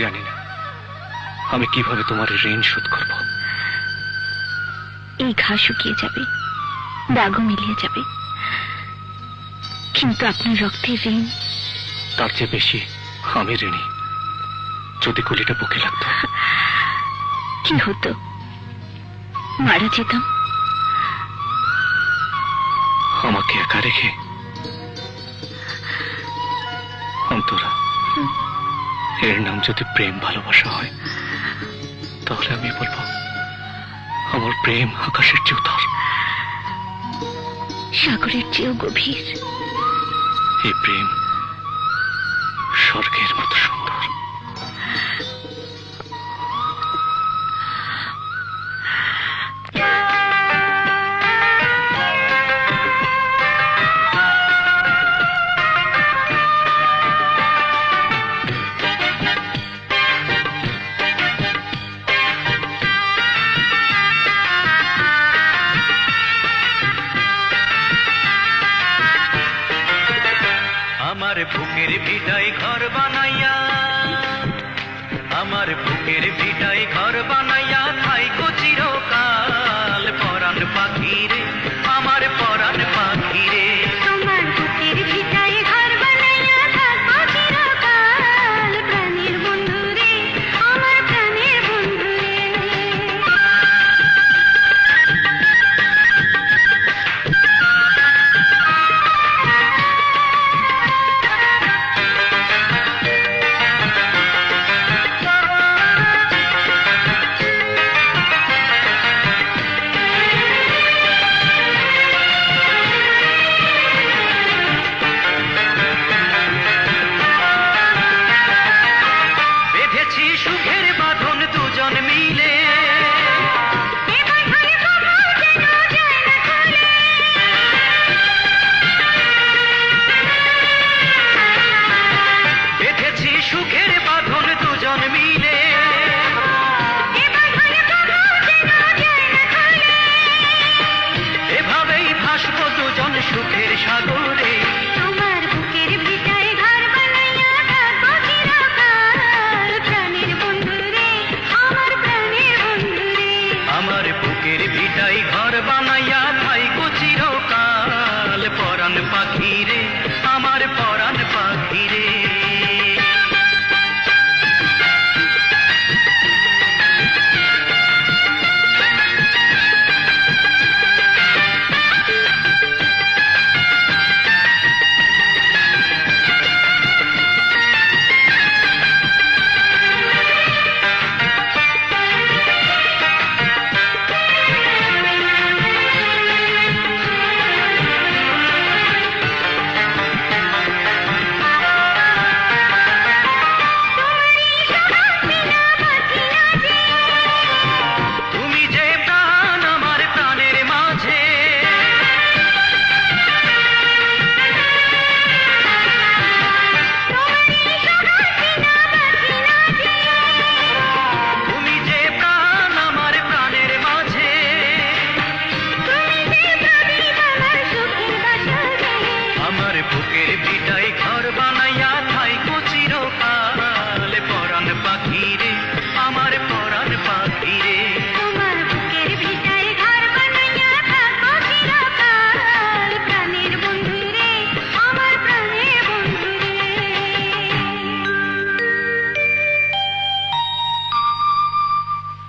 জানি না আমি কিভাবে তোমার ঋণ শোধ করব। এই ঘা শুকিয়ে যাবে, দাগও মিলিয়ে যাবে, কিন্তু আপনার রক্তের ঋণ তার চেয়ে বেশি আমি ঋণী। যদি গুলিটা বুকে লাগতো কি হতো? মারা যেতাম। আমাকে একা রেখে? অন্তরা, এর নাম যদি প্রেম ভালোবাসা হয় তাহলে আমি বলবো আমার প্রেম আকাশের চেয়ে উত্তর, সাগরের চেয়েও গভীর। এই প্রেম স্বর্গের মতো